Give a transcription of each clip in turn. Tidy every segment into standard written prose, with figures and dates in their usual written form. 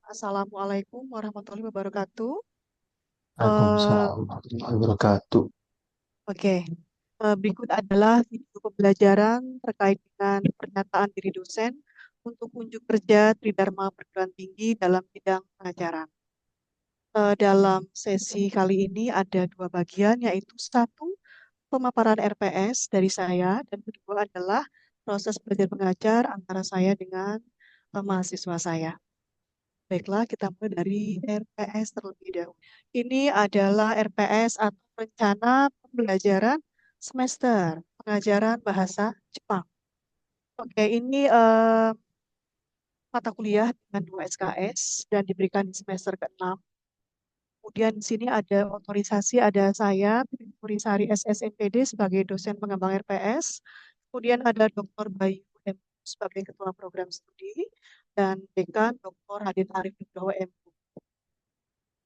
Assalamualaikum warahmatullahi wabarakatuh. Eh, Waalaikumsalam warahmatullahi wabarakatuh. oke, Berikut adalah video pembelajaran terkait dengan pernyataan diri dosen untuk unjuk kerja Tridharma Perguruan Tinggi dalam bidang pengajaran. Dalam sesi kali ini ada dua bagian, yaitu satu, pemaparan RPS dari saya, dan kedua adalah proses belajar mengajar antara saya dengan mahasiswa saya. Baiklah, kita mulai dari RPS terlebih dahulu. Ini adalah RPS atau Rencana Pembelajaran Semester Pengajaran Bahasa Jepang. Oke, ini mata kuliah dengan 2 SKS dan diberikan di semester ke-6. Kemudian di sini ada otorisasi, ada saya, Purisari SSMPD sebagai dosen pengembang RPS. Kemudian ada Dr. Bayu M. sebagai ketua program studi dan Dekan Dr. Hadin Arif Nugroho M.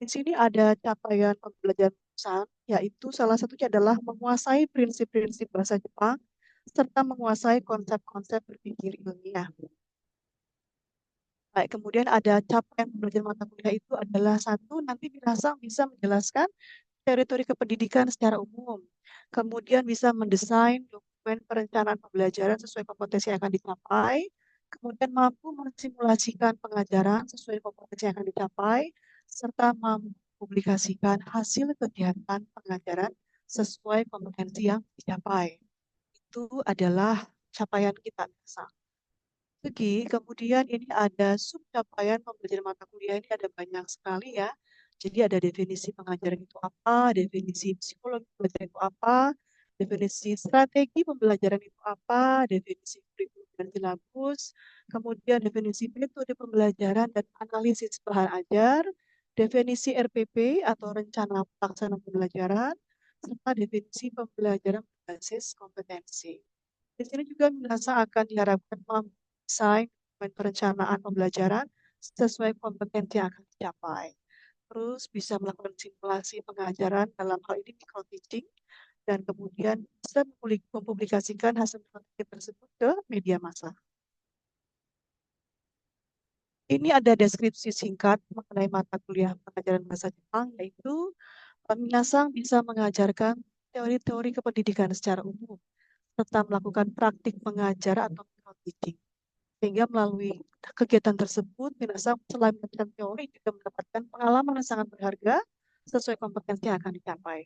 Di sini ada capaian pembelajaran perusahaan, yaitu salah satunya adalah menguasai prinsip-prinsip bahasa Jepang, serta menguasai konsep-konsep berpikir ilmiah. Baik, kemudian ada capaian pembelajaran mata kuliah itu adalah satu, nanti Minasang bisa menjelaskan teori-teori kependidikan secara umum. Kemudian bisa mendesain dokumen perencanaan pembelajaran sesuai kompetensi yang akan dicapai. Kemudian mampu mensimulasikan pengajaran sesuai kompetensi yang akan dicapai. Serta mampu mempublikasikan hasil kegiatan pengajaran sesuai kompetensi yang dicapai. Itu adalah capaian kita. Kemudian ini ada subcapaian pembelajaran mata kuliah ini ada banyak sekali ya. Jadi ada definisi pengajaran itu apa, definisi psikologi pembelajaran itu apa, definisi strategi pembelajaran itu apa, definisi kurikulum dan silabus, kemudian definisi metode pembelajaran dan analisis bahan ajar, definisi RPP atau rencana pelaksanaan pembelajaran, serta definisi pembelajaran berbasis kompetensi. Di sini juga Minasa akan diharapkan mampu desain dokumen perencanaan pembelajaran sesuai kompetensi yang akan dicapai. Terus bisa melakukan simulasi pengajaran dalam hal ini micro teaching dan kemudian bisa mempublikasikan hasil penelitian tersebut ke media massa. Ini ada deskripsi singkat mengenai mata kuliah pengajaran bahasa Jepang, yaitu Minasang bisa mengajarkan teori-teori kependidikan secara umum serta melakukan praktik mengajar atau micro teaching. Sehingga melalui kegiatan tersebut, Minasa selain mendapatkan teori juga mendapatkan pengalaman yang sangat berharga sesuai kompetensi yang akan dicapai.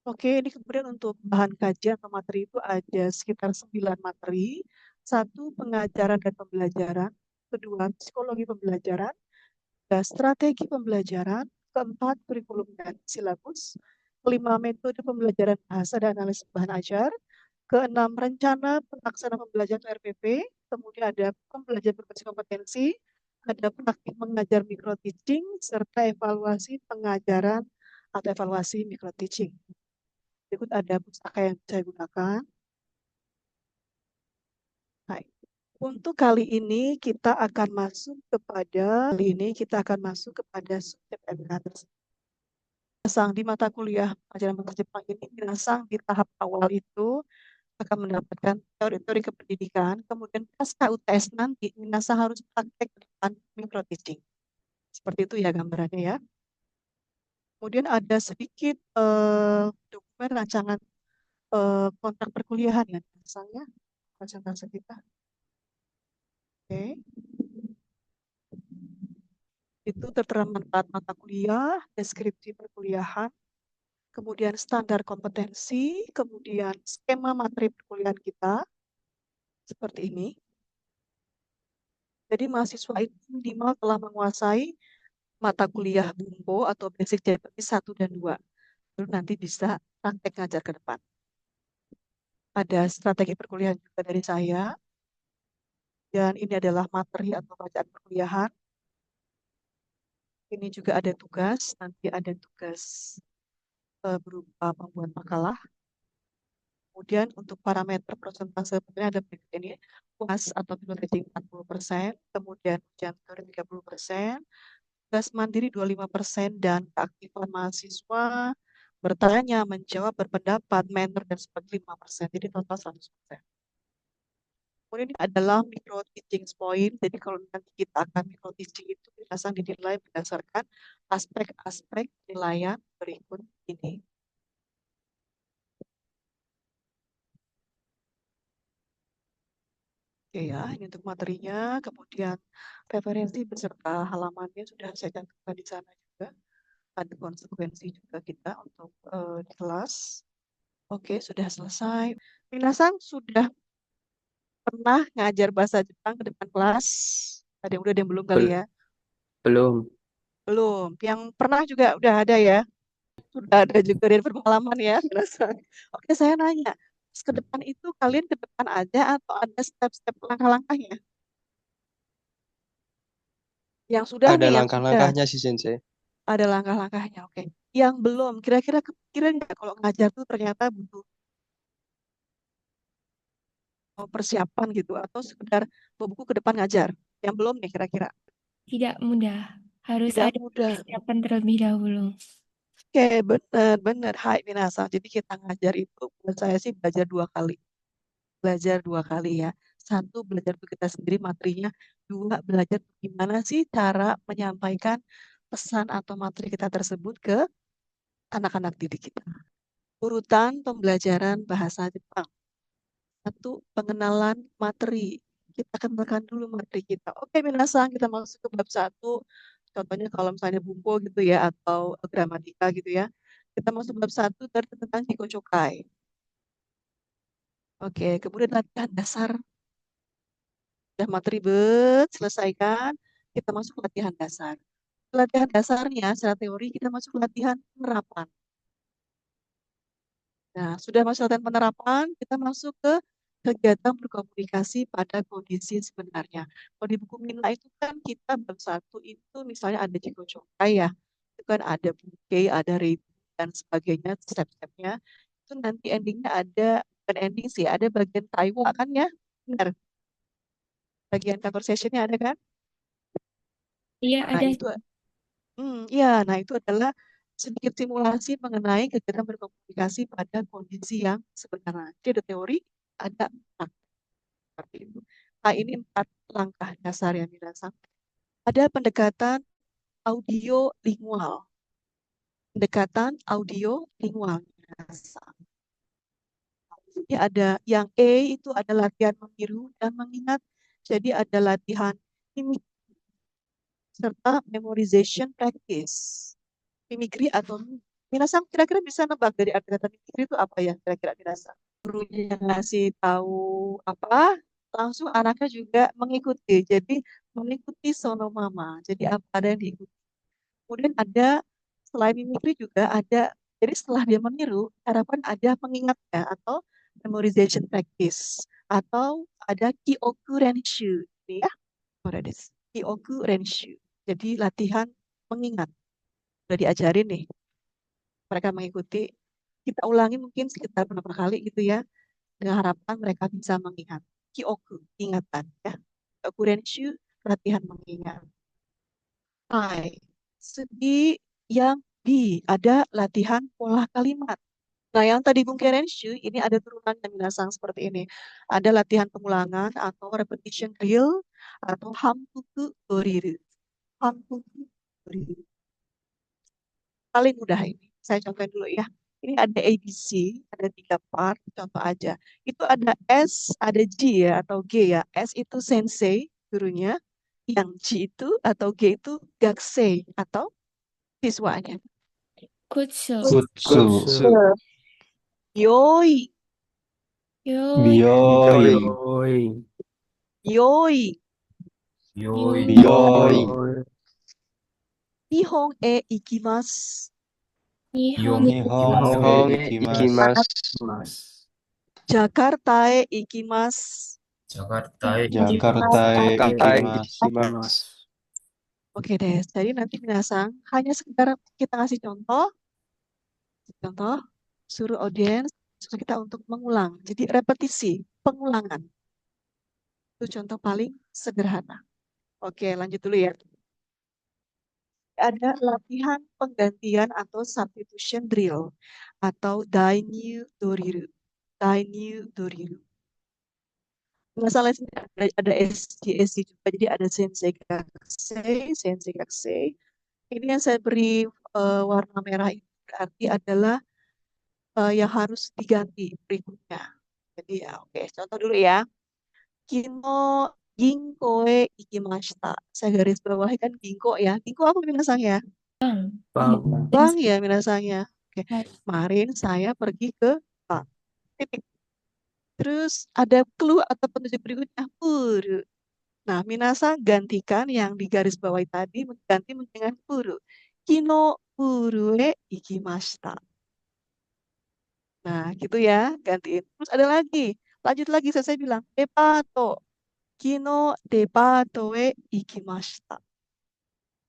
Oke, ini kemudian untuk bahan kajian atau materi itu ada sekitar 9 materi. Satu, pengajaran dan pembelajaran. Kedua, psikologi pembelajaran. Tiga, strategi pembelajaran. Keempat, kurikulum dan silabus. Kelima, metode pembelajaran bahasa dan analisis bahan ajar. Keenam, rencana pelaksanaan pembelajaran RPP. Kemudian ada pembelajaran berbasis kompetensi, ada praktik mengajar micro teaching, serta evaluasi pengajaran atau evaluasi micro teaching. Berikut ada pustaka yang saya gunakan. Baik. Untuk kali ini kita akan masuk kepada subjek MK tersebut. Sang di mata kuliah pelajaran bahasa Jepang ini, Minasang di tahap awal itu akan mendapatkan teori-teori kependidikan, kemudian pasca UTS nanti Minasa harus praktek ke depan micro teaching. Seperti itu ya gambarannya ya. Kemudian ada sedikit dokumen rancangan kontrak perkuliahan ya, misalnya presentasi kita. Oke, itu tertera manfaat mata kuliah, deskripsi perkuliahan, kemudian standar kompetensi, kemudian skema materi perkuliahan kita seperti ini. Jadi mahasiswa itu minimal telah menguasai mata kuliah Bumbo atau Basic Japanese 1 dan 2. Lalu nanti bisa praktek ngajar ke depan. Ada strategi perkuliahan juga dari saya. Dan ini adalah materi atau bacaan perkuliahan. Ini juga ada tugas. Nanti ada tugas berupa membuat makalah. Kemudian untuk parameter persentase sebenarnya ada berikut ini. UAS atau biblioteking 40%, kemudian ujian teori 30%, tugas mandiri 25%, dan keaktifan mahasiswa bertanya, menjawab, berpendapat, mentor, dan sebagainya 5%. Jadi total 100%. Kemudian ini adalah micro teaching point. Jadi kalau nanti kita akan micro teaching itu berdasarkan dinilai berdasarkan aspek-aspek penilaian berikut ini. Oke ya, ini untuk materinya. Kemudian referensi beserta halamannya sudah saya cantumkan di sana juga. Ada konsekuensi juga kita untuk di kelas. Oke, sudah selesai. Minasan sudah pernah ngajar bahasa Jepang ke depan kelas? Ada yang udah, ada yang belum kali Bel- ya? Belum. Belum. Yang pernah juga udah ada ya? Sudah ada juga dari pengalaman ya, Minasan. Oke, saya nanya. Ke depan itu kalian ke depan aja atau ada step-step langkah-langkahnya? Yang sudah Ada nih, yang sudah. langkah-langkahnya sih Sensei. Ada langkah-langkahnya, oke. Yang belum, kira-kira kepikiran nggak kalau ngajar tuh ternyata butuh persiapan gitu, atau sekedar bawa buku ke depan ngajar? Yang belum nih kira-kira. Tidak mudah. Harus Tidak ada mudah. persiapan terlebih dahulu. Oke, benar-benar. Hai Minasa. Jadi kita ngajar itu, buat saya sih belajar 2 kali. Belajar 2 kali ya. Satu, belajar untuk kita sendiri materinya. Dua, belajar gimana sih cara menyampaikan pesan atau materi kita tersebut ke anak-anak didik kita. Urutan pembelajaran bahasa Jepang. Satu, pengenalan materi. Kita kenalkan dulu materi kita. Oke, minasan, kita masuk ke bab 1. Contohnya kalau misalnya bumpo gitu ya, atau gramatika gitu ya. Kita masuk bab 1 tentang Kikochokai. Oke, kemudian latihan dasar. Sudah materi selesaikan. Kita masuk latihan dasar. Latihan dasarnya secara teori kita masuk latihan penerapan. Nah, sudah masuk latihan penerapan, kita masuk ke kegiatan berkomunikasi pada kondisi sebenarnya. Kalau di buku Mina itu kan kita bab 1 itu misalnya ada Jiko Chokai ya, itu kan ada bouquet, ada ribbon, dan sebagainya, step-stepnya. Itu nanti endingnya ada, bukan ending sih, ada bagian Taiwan kan ya? Benar, bagian conversationnya ada kan? Iya, Nah, ada. itu ya, nah itu adalah sedikit simulasi mengenai kegiatan berkomunikasi pada kondisi yang sebenarnya. Jadi ada teori, ada praktik seperti itu. Nah, ini 4 langkah dasar yang dirasakan. Ada pendekatan audio lingual. Pendekatan audio lingual. Jadi ada yang A itu ada latihan meniru dan mengingat. Jadi ada latihan mimik serta memorization practice. Mimikri atau Minasan kira-kira bisa nebak dari arti kata mimikri itu apa ya kira-kira Minasan? Gurunya ngasih tahu apa, langsung anaknya juga mengikuti. Jadi mengikuti sono mama. Jadi apa ada yang diikuti. Kemudian ada selain mimikri juga ada. Jadi setelah dia meniru, harapan ada mengingatnya atau memorization practice atau ada kyoku renshu. Ini ya, kyoku renshu. Jadi latihan mengingat. Udah diajarin nih mereka mengikuti. Kita ulangi mungkin sekitar beberapa kali gitu ya, dengan harapan mereka bisa mengingat. Kyoku, ingatan ya. Kurenshu, latihan mengingat. Hai, segi yang B, ada latihan pola kalimat. Nah, yang tadi Bung Kerenshu, ini ada turunan yang binasang seperti ini. Ada latihan pengulangan atau repetition drill atau hampuku doriru. Hampuku doriru. Paling mudah ini. Saya contohin dulu ya. Ini ada ABC, ada 3 part, contoh aja. Itu ada S, ada G ya, atau G ya. S itu sensei, gurunya. Yang G itu, atau G itu gakusei, atau siswanya. Kutsu. Kutsu. Yoi, Yoi. Yoi. Yoi. yoi. Yoi. Yoi. Nihon e ikimasu. Nihon. Nihon ikimasu. Mas. Jakarta e ikimasu. Jakarta. Jakarta ikimasu. Oke deh, jadi nanti binasang hanya sekedar kita kasih contoh, suruh audiens suruh kita untuk mengulang. Jadi repetisi, pengulangan. Itu contoh paling sederhana. Oke, lanjut dulu ya. Ada latihan penggantian atau substitution drill atau dainyu doriru. Dainyu doriru. Nggak salah sini ada SG juga. Jadi ada sensei gakusei. Ini yang saya beri warna merah itu berarti adalah yang harus diganti berikutnya. Jadi ya oke, contoh dulu ya. Kino ginkoe ikimashita. Saya garis bawahi kan ginko ya. Ginko apa minasang ya? Bank. Bank ya minasang ya. Oke. Bank. Kemarin saya pergi ke bank. Titik. Terus ada clue atau petunjuk berikutnya. Puru. Nah, minasang gantikan yang di garis bawah tadi ganti dengan puru. Kino puru e ikimashita. Nah, gitu ya, gantiin. Terus ada lagi. Lanjut lagi, saya bilang, depato. Kino depato e ikimashita.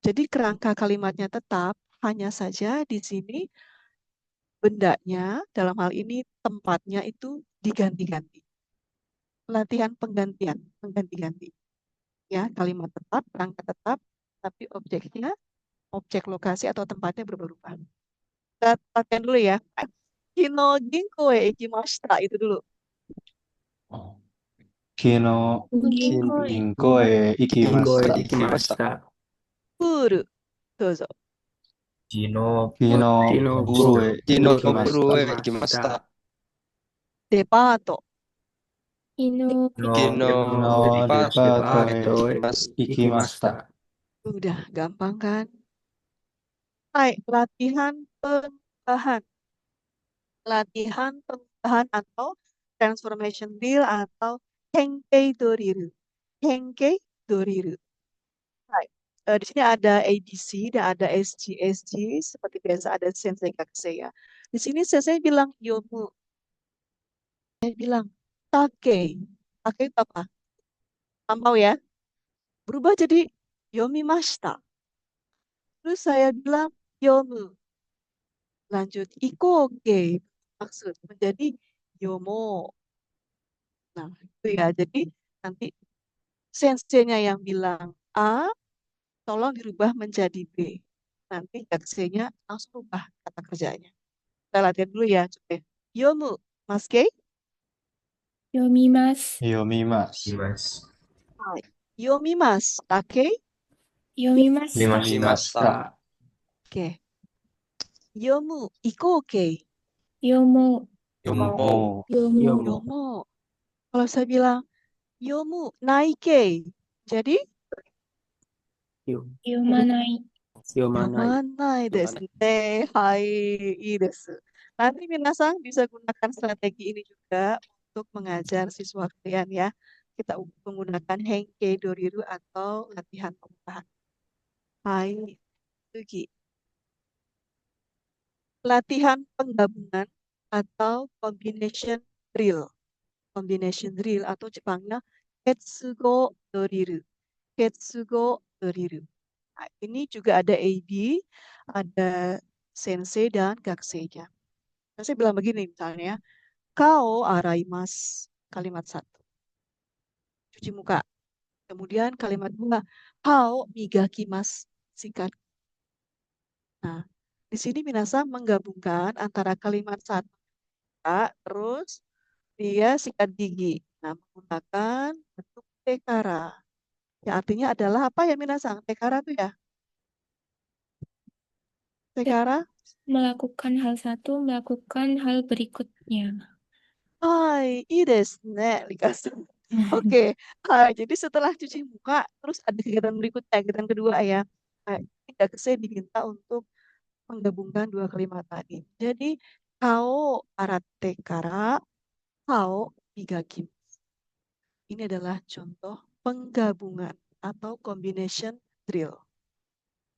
Jadi kerangka kalimatnya tetap, hanya saja di sini bendanya, dalam hal ini tempatnya itu diganti-ganti. Latihan penggantian, mengganti-ganti. Ya, kalimat tetap, kerangka tetap, tapi objeknya, objek lokasi atau tempatnya berubah-ubah. Kita latihan dulu ya. Kino ginko e ikimashita, itu dulu. Kino Ginko e. ginko e ikimashita. Puru, dozo. Kino Kino buru e ikimashita. ikimashita. Depato. Kino Kino depato e ikimashita. Udah gampang kan? Hai, latihan pengubahan. Latihan pengubahan atau transformation drill atau henkei doriru. Henkei doriru. Hai. Di sini ada ABC dan ada SG. Seperti biasa ada sensei gakusei ya. Di sini sensei bilang yomu. Saya bilang take. Take itu apa? Lampau ya. Berubah jadi yomimashita. Terus saya bilang yomu. Lanjut ikoke. Maksud menjadi yomo. Nah, itu ya. Jadi nanti sensei-nya yang bilang A, tolong dirubah menjadi B. Nanti gakuseinya langsung rubah kata kerjanya. Kita latihan dulu ya. Coba. Yomu, Mas Kei. yomimasu. Yomimasu. Dimas. Hai. Yomimasu. Take. Yomimasu. Yomimashita. Oke. Yomu, ikoke. Yomo. Yomo. Yomo. Yomo. Kalau saya bilang yomu, naike. Jadi Yomanai. yomanai desu ne. Hai, ii desu. Nanti minasang bisa gunakan strategi ini juga untuk mengajar siswa kalian ya. Kita menggunakan henkei doriru atau latihan pengubahan. Hai, Sugi. Latihan penggabungan atau combination drill. Combination drill atau Jepangnya ketsugo doriru. Ketsugo doriru. Nah, ini juga ada AB, ada sensei dan gakuseinya. Nah, saya bilang begini misalnya, kao araimasu. Kalimat satu, cuci muka. Kemudian kalimat dua, kao migakimasu. Sikat. Nah, di sini minasang menggabungkan antara kalimat satu, terus dia sikat gigi. Nah, menggunakan bentuk tekara. Yang artinya adalah apa ya minasang? Tekara itu ya? Tekara? Melakukan hal satu, melakukan hal berikutnya. Hai, ii desu ne, Likasu. Oke, jadi setelah cuci muka, terus ada kegiatan berikutnya, kegiatan kedua ya. Tidak saya diminta untuk menggabungkan dua kalimat tadi. Jadi, kao arate kara, kao migaki. Ini adalah contoh penggabungan atau combination drill.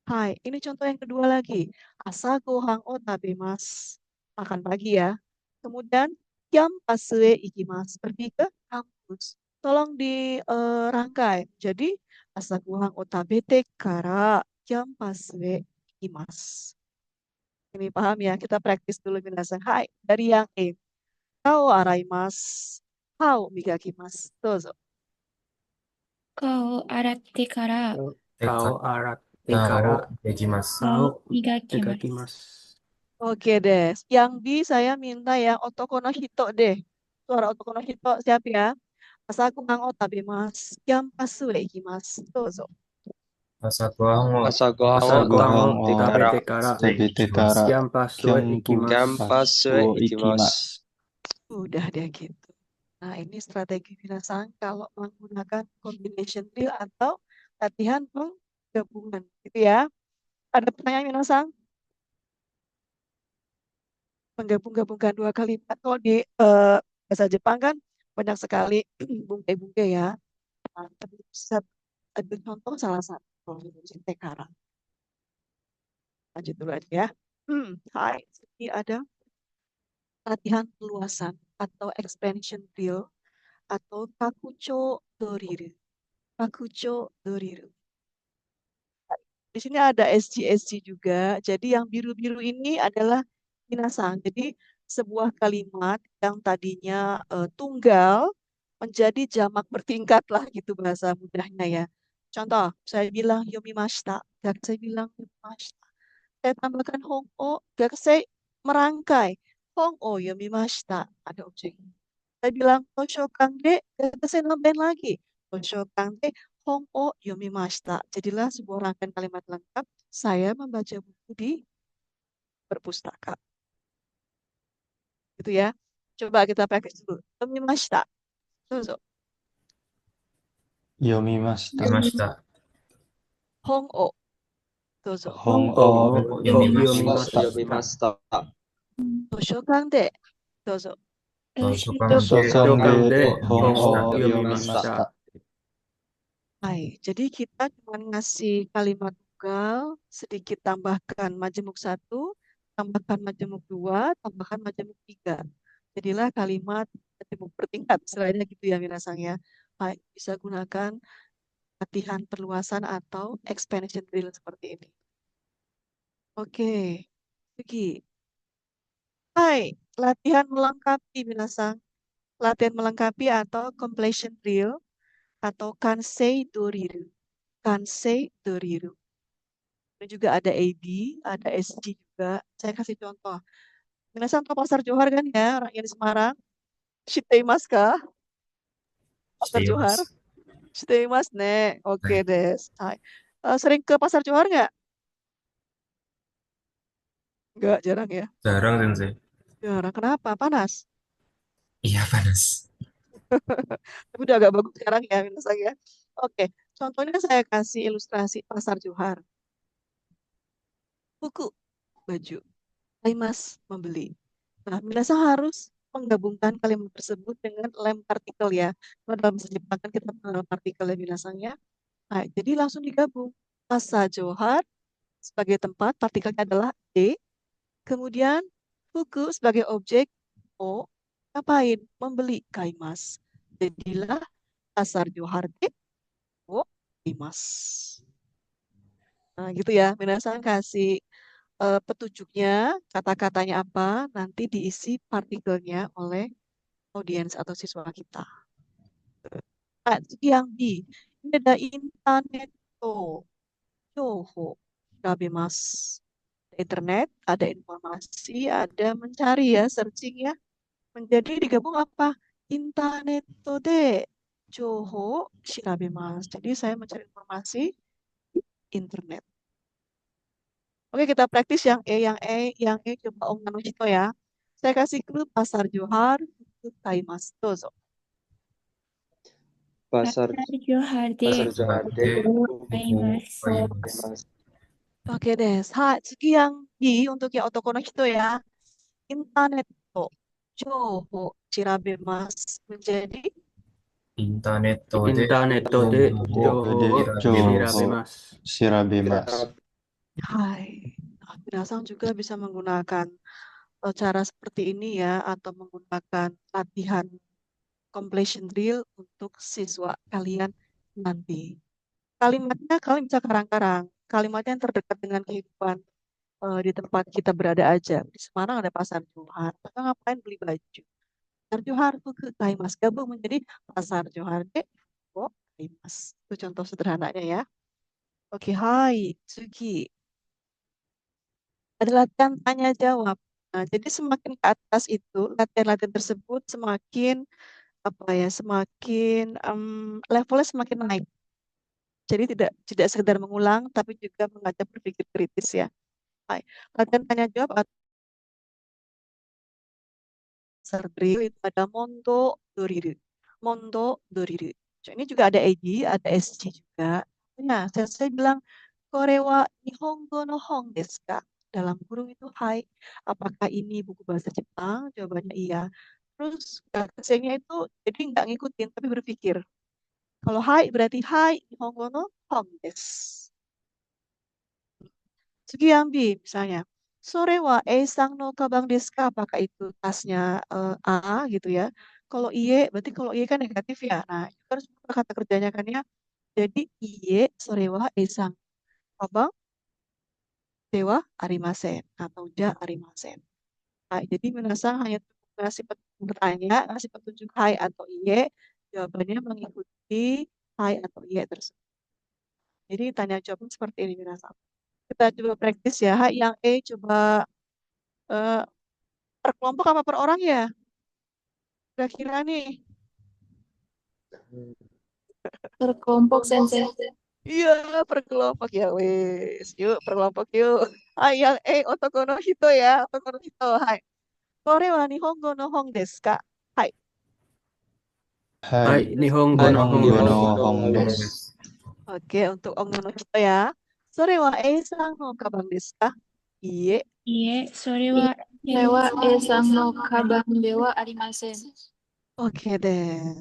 Hai, ini contoh yang kedua lagi. Asa gohan o tabemasu. Makan pagi ya. Kemudian, yampasue ikimasu. Pergi ke kampus. Tolong dirangkai. Jadi, asa gohan o tabete kara yampasue ikimasu. Ini paham ya? Kita praktis dulu minasan. Hai, dari yang E. Kao araimasu. Kao migakimasu. Dozo. Kao aratte kara Kao arate Karo kara. dekimasu. kao migakimasu. Degakimasu. Oke deh. Yang B saya minta yang otoko no hito deh. Suara otoko no hito siap ya? Asagohan o tabemasu. Kyampasu e ikimasu. Dozo. 朝ごはんを朝ごはんを朝ごはんを食べてから食べてから、キャンパスへ行きキャンパスへ行きます。 Udah deh gitu. Nah, ini strategi minasan kalau menggunakan combination drill atau latihan penggabungan gitu ya. Ada pertanyaan minasan? Menggabung-gabungkan dua kalimat. Kalau di bahasa Jepang kan banyak sekali bungkai-bungkai ya. Nah, tapi bisa ada contoh salah satu kalau di Tekara. Lanjut dulu aja ya. Hai, ini ada latihan peluasan atau expansion drill atau kakucho doriru. Kakucho doriru. Di sini ada SG juga. Jadi yang biru-biru ini adalah minasang. Jadi sebuah kalimat yang tadinya tunggal menjadi jamak bertingkat lah gitu bahasa mudahnya ya. Contoh, saya bilang yomimashita, gak saya bilang yomimashita. Saya tambahkan hongo, gak saya merangkai. Hongo yomimashita, ada objek. Saya bilang toshokan de, gak saya nambahin lagi. Toshokan de hongo yomimashita. Jadilah sebuah rangkaian kalimat lengkap. Saya membaca buku di perpustaka. Gitu ya. Coba kita praktis dulu. Yomimashita. Dozo. 読みまし見た。ました。 Hongo. Dozo. 本をを読みました。読みました。 Toshokan de. Dozo. 図書図館書で館で本を本を読みました。 Hai, jadi kita cuma ngasih kalimat tunggal, sedikit tambahkan majemuk 1, tambahkan majemuk 2, tambahkan majemuk 3. Jadilah kalimat majemuk bertingkat, istilahnya gitu ya minasang ya. Hai, bisa gunakan latihan perluasan atau expansion drill seperti ini. Oke, Sugi. Hai, latihan melengkapi minasang. Latihan melengkapi atau completion drill atau kansei doriru. Kansei doriru. Ini juga ada AB, ada SG juga. Saya kasih contoh. Minasan tahu Pasar Johar kan ya, orang yang di Semarang. Shiteimasu kah? して Pasar いま Johar? す。 Shiteimasu ne. Oke Hai. deh. Hai. Sering ke Pasar Johar nggak? Nggak, jarang ya. Jarang sensei. Jarang. Kenapa? Panas. Iya panas. Tapi udah agak bagus sekarang ya, Minasan ya. Oke, contohnya saya kasih ilustrasi Pasar Johar. Buku, baju. Mas membeli. Nah, Minasa harus menggabungkan kalimat tersebut dengan lem partikel ya. Kalau dalam bahasa Jepang kan kita mengenal partikel ya binasanya. Nah, jadi langsung digabung. Masa Johar sebagai tempat, partikelnya adalah D. Kemudian buku sebagai objek O. Ngapain? Membeli kaimas. Jadilah pasar Johar D. O. Kaimas. Nah, gitu ya. Minasa kasih petunjuknya, kata-katanya apa, nanti diisi partikelnya oleh audiens atau siswa kita. Nah, yang B, ini ada internet, Joho, Dabemas. Internet, ada informasi, ada mencari ya, searching ya. Menjadi digabung apa? Internet de Joho Shirabemas. Jadi saya mencari informasi internet. Oke, kita praktis yang E coba Om Manushito ya. Saya kasih clue Pasar Johar, Taimas. Dozo. Pasar Johar de Johar de buku Kaimasu. Kaimasu. Oke deh. Segi yang I untuk yang Otokonohito ya. Internet Joho Shirabemas menjadi インターネットインでターネットで情情報を情調報をべます。調べます。 Hai. Nah, Minasang juga bisa menggunakan cara seperti ini ya, atau menggunakan latihan completion drill untuk siswa kalian nanti. Kalimatnya kalian bisa karang-karang. Kalimatnya yang terdekat dengan kehidupan di tempat kita berada aja. Di Semarang ada Pasar Johar. Kita ngapain beli baju? Pasar Johar tuh ke Kaimas. Gabung menjadi Pasar Johar de Kaimas. Itu contoh sederhananya ya. Oke, hai, Sugi. Ada latihan tanya jawab. Nah, jadi semakin ke atas itu, latihan-latihan tersebut semakin semakin levelnya semakin naik. Jadi tidak sekedar mengulang, tapi juga mengajak berpikir kritis ya. Baik. Latihan tanya jawab atau answer drill itu ada Monto Doriru. Monto Doriru. So, ini juga ada Eiji, ada SG juga. Nah, saya bilang Korewa Nihongo no Hong desu ka? Dalam kurung itu hai. Apakah ini buku bahasa Jepang? Jawabannya iya. Terus kesennya itu jadi nggak ngikutin tapi berpikir. Kalau hai berarti hai Nihongo no Hong desu. Sugiyambi misalnya. Sore wa eisang no kabang desu ka? Apakah itu tasnya A gitu ya. Kalau iye berarti kalau iye kan negatif ya. Nah, itu harus berubah kata kerjanya kan ya. Jadi iye sore wa eisang kabang dewa arimasen atau ja arimasen. Nah, jadi minasang hanya ngasih bertanya, ngasih petunjuk hai atau iye, jawabannya mengikuti hai atau iye tersebut. Jadi tanya jawab seperti ini minasang. Kita coba praktis ya. Hai yang coba eh, per kelompok apa per orang ya? Kira-kira nih. Berkelompok sensei. Iya, per kelompok ya wes. Yuk, per kelompok yuk. Hai yang otoko no hito ya. Otoko no hito. Hai. Kore wa nihongo no hong desu ka? Hai. Hai, Nihongo no Hong Nihongo no desu. Hong desu. Oke, untuk Ong no hito ya. Sore wa eisang no kabang desu ka? Iye. Iye, sore wa Dewa esang no kabang dewa arimasen. Oke deh,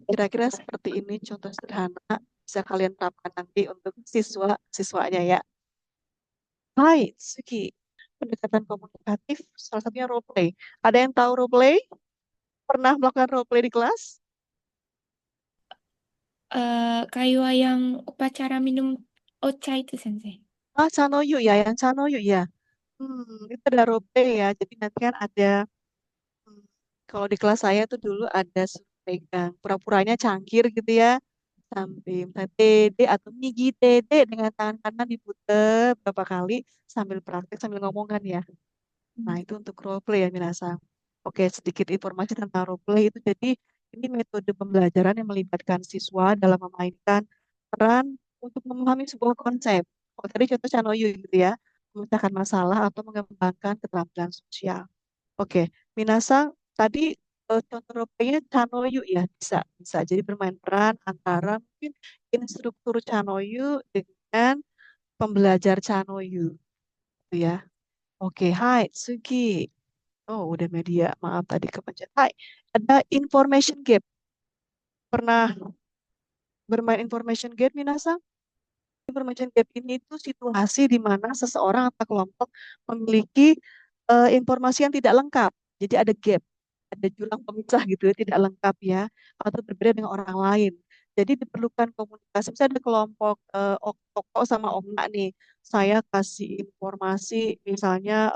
kira-kira seperti ini contoh sederhana bisa kalian terapkan nanti untuk siswa-siswanya ya. Hai, Suki. Pendekatan komunikatif, salah satunya role play. Ada yang tahu role play? Pernah melakukan role play di kelas? kayak yang upacara minum ocha itu sensei. Ah, Chanoyu ya, yang Chanoyu ya. Itu ada role play ya. Jadi nanti kan ada, hmm, kalau di kelas saya tuh dulu ada suruh pegang pura-puranya cangkir gitu ya. Sambil misalnya Dede atau Migi Dede dengan tangan kanan diputer berapa kali sambil praktek sambil ngomong kan ya. Nah, itu untuk role play ya minasang. Oke, sedikit informasi tentang role play itu. Jadi, ini metode pembelajaran yang melibatkan siswa dalam memainkan peran untuk memahami sebuah konsep. Kalau tadi contoh Chanoyu gitu ya, memecahkan masalah atau mengembangkan keterampilan sosial. Oke, minasang tadi contoh role play-nya Chanoyu ya, bisa. Bisa. Jadi bermain peran antara mungkin instruktur Chanoyu dengan pembelajar Chanoyu. Gitu ya. Oke, hai, Sugi. Oh, udah media. Maaf tadi kepencet. Hai, ada information gap. Pernah bermain information gap, Minasa? Information gap ini itu situasi di mana seseorang atau kelompok memiliki informasi yang tidak lengkap. Jadi ada gap, ada jurang pemisah gitu ya, tidak lengkap ya, atau berbeda dengan orang lain. Jadi diperlukan komunikasi. Misalnya ada kelompok Oko sama Ongna nih. Saya kasih informasi, misalnya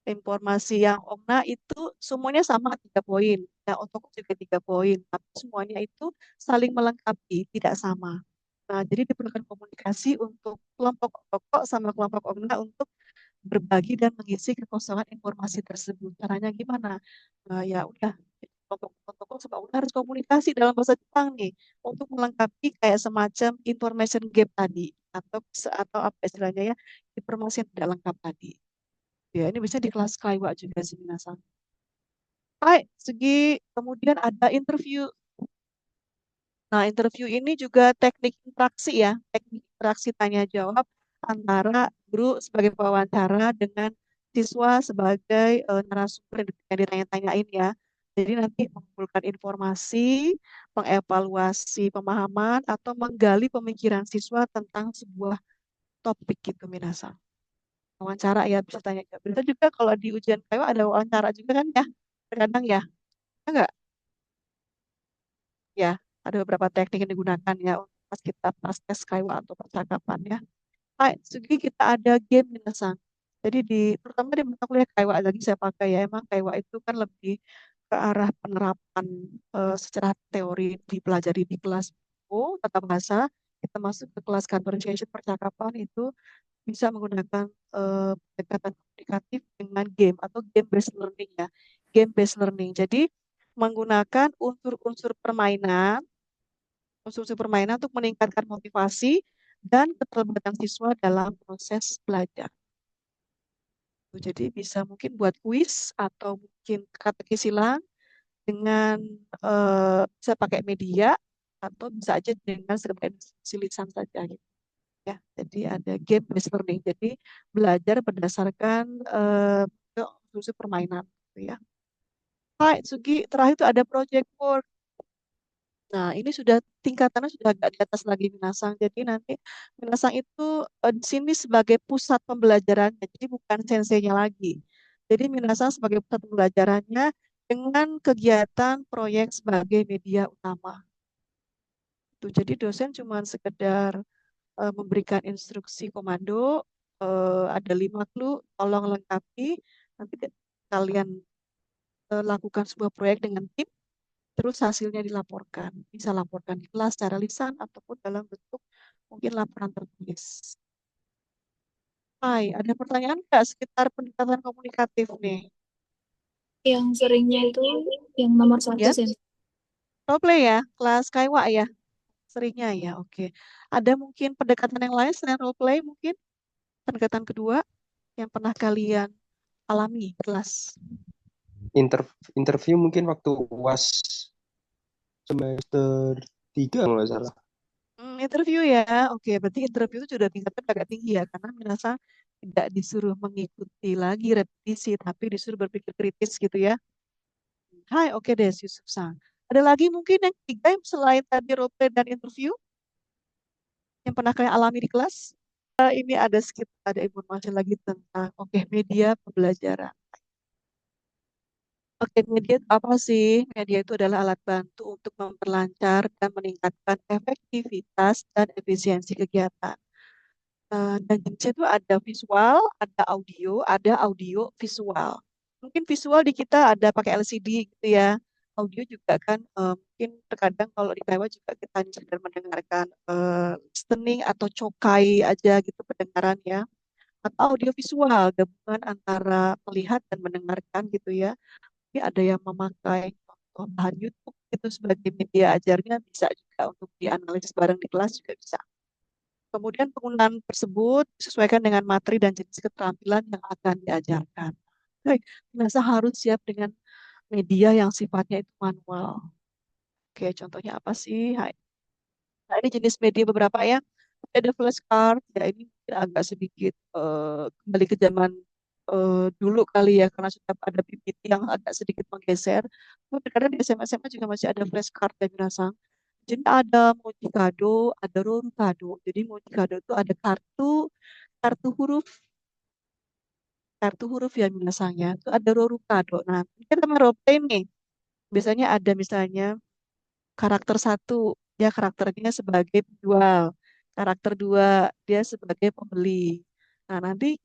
informasi yang Ongna itu semuanya sama 3 poin. Yang untuk juga 3 poin. Tapi semuanya itu saling melengkapi, tidak sama. Nah, jadi diperlukan komunikasi untuk kelompok pokok sama kelompok Ongna untuk berbagi dan mengisi kekosongan informasi tersebut. Caranya gimana? Ya udah, kelompok sama Ongna harus komunikasi dalam bahasa Jepang nih untuk melengkapi kayak semacam information gap tadi atau apa istilahnya ya, informasi yang tidak lengkap tadi. Ya, ini bisa di kelas Kaiwa juga sih, Minasan. Hai, segi kemudian ada interview. Nah, interview ini juga teknik interaksi ya, teknik interaksi tanya jawab antara guru sebagai pewawancara dengan siswa sebagai narasumber yang ditanya-tanyain ya. Jadi nanti mengumpulkan informasi, mengevaluasi pemahaman atau menggali pemikiran siswa tentang sebuah topik gitu, Minasan. Wawancara ya bisa tanya jawab. Bisa juga kalau di ujian Kaiwa ada wawancara juga kan ya, terkadang ya, enggak ya, ada beberapa teknik yang digunakan ya untuk pas kita pas tes Kaiwa atau percakapan ya. Hai, Sugi kita ada game minasang. Jadi terutama di mata kuliah Kaiwa lagi saya pakai ya, emang Kaiwa itu kan lebih ke arah penerapan secara teori dipelajari di kelas tata bahasa. Kita masuk ke kelas conversation percakapan itu bisa menggunakan pendekatan komunikatif dengan game atau game based learning ya. Game based learning. Jadi menggunakan unsur-unsur permainan untuk meningkatkan motivasi dan keterlibatan siswa dalam proses belajar. Jadi bisa mungkin buat kuis atau mungkin teka-teki silang dengan bisa pakai media atau bisa aja dengan sekedar instruksi lisan saja gitu ya. Jadi ada game based learning. Jadi belajar berdasarkan unsur permainan gitu ya. Hai, Sugi, terakhir itu ada project work. Nah, ini sudah tingkatannya sudah agak di atas lagi Minasang. Jadi nanti Minasang itu di sini sebagai pusat pembelajarannya. Jadi bukan senseinya lagi. Jadi Minasang sebagai pusat pembelajarannya dengan kegiatan proyek sebagai media utama. Tuh, jadi dosen cuma sekedar memberikan instruksi komando, ada 5 clue, tolong lengkapi. Nanti kalian lakukan sebuah proyek dengan tim. Terus hasilnya dilaporkan. Bisa laporkan di kelas secara lisan ataupun dalam bentuk mungkin laporan tertulis. Hai, ada pertanyaan nggak sekitar pendekatan komunikatif nih? Yang seringnya itu yang nomor 1 Ya, sih. role play ya, kelas Kaiwa ya, seringnya ya, oke. Ada mungkin pendekatan yang lain selain role play mungkin? Pendekatan kedua yang pernah kalian alami di kelas? Interview mungkin waktu UAS semester 3 kalau nggak salah. Interview ya, oke. Berarti interview itu sudah tingkatnya agak tinggi ya, karena Minasa tidak disuruh mengikuti lagi repetisi, tapi disuruh berpikir kritis gitu ya. Hai, oke deh, Yusuf-san. Ada lagi mungkin yang ketiga yang selain tadi role play dan interview yang pernah kalian alami di kelas? Ini ada sedikit ada informasi lagi tentang media pembelajaran. Oke, media itu apa sih? Media itu adalah alat bantu untuk memperlancar dan meningkatkan efektivitas dan efisiensi kegiatan. Dan jenisnya itu ada visual, ada audio visual. Mungkin visual di kita ada pakai LCD gitu ya. Audio juga kan mungkin terkadang kalau di Taiwan juga kita hanya sekedar mendengarkan listening atau cokai aja gitu pendengaran ya. Atau audio visual gabungan antara melihat dan mendengarkan gitu ya. Tapi ada yang memakai contoh bahan YouTube itu sebagai media ajarnya bisa juga untuk dianalisis bareng di kelas juga bisa. Kemudian penggunaan tersebut disesuaikan dengan materi dan jenis keterampilan yang akan diajarkan. Oke, Nasa harus siap dengan media yang sifatnya itu manual. Oke, contohnya apa sih? Hai. Nah, ini jenis media beberapa ya. Ada flashcard, ya ini mungkin agak sedikit kembali ke zaman dulu kali ya, karena sudah ada PPT yang agak sedikit menggeser. Tapi kadang di SMA juga masih ada flashcard ya binasang. Jadi ada Mojikado, ada Rorukado. Jadi Mojikado itu ada kartu huruf, ya binasangnya. Itu ada Rorukado. Nah, kita sama role nih. Biasanya ada misalnya karakter satu, dia karakternya sebagai penjual. Karakter dua, dia sebagai pembeli. Nah, nanti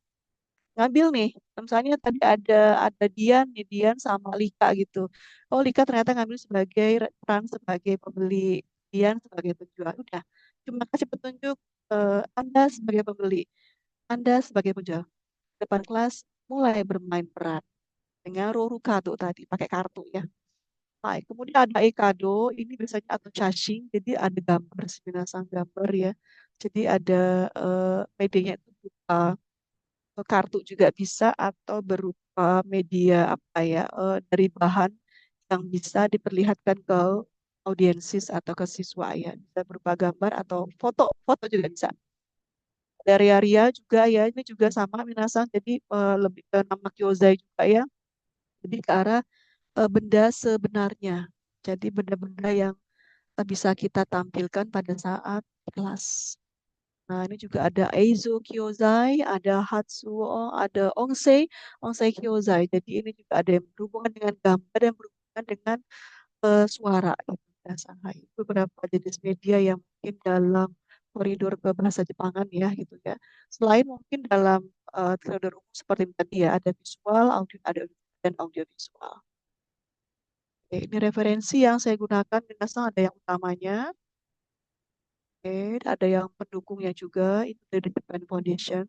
ngambil nih. Misalnya tadi ada Dian, nih Dian sama Lika gitu. Oh, Lika ternyata ngambil sebagai peran sebagai pembeli, Dian sebagai penjual. Udah, cuma kasih petunjuk Anda sebagai pembeli, Anda sebagai penjual. Depan kelas mulai bermain peran dengan Rorukado tadi pakai kartu ya. Nah, kemudian ada Ekado, ini biasanya atau caching, jadi ada gambar, sebinasang gambar ya. Jadi ada medianya itu berupa kartu juga bisa atau berupa media apa ya dari bahan yang bisa diperlihatkan ke audiensis atau ke siswa ya. Bisa berupa gambar atau foto, foto juga bisa. Dari area juga ya, ini juga sama minasang, jadi lebih ke nama kyozai juga ya. Jadi ke arah benda sebenarnya. Jadi benda-benda yang bisa kita tampilkan pada saat kelas. Nah, ini juga ada Eizo Kyozai, ada Hatsuo, ada Onsei Kyozai. Jadi ini juga ada yang berhubungan dengan gambar dan berhubungan dengan suara. Gitu, ya, Shanghai. Itu beberapa jenis media yang mungkin dalam koridor ke bahasa Jepangan ya gitu ya. Selain mungkin dalam koridor umum seperti tadi ya, ada visual, audio, ada dan audio visual. Oke, ini referensi yang saya gunakan, biasanya ada yang utamanya, oke, ada yang pendukungnya juga, itu dari Japan Foundation.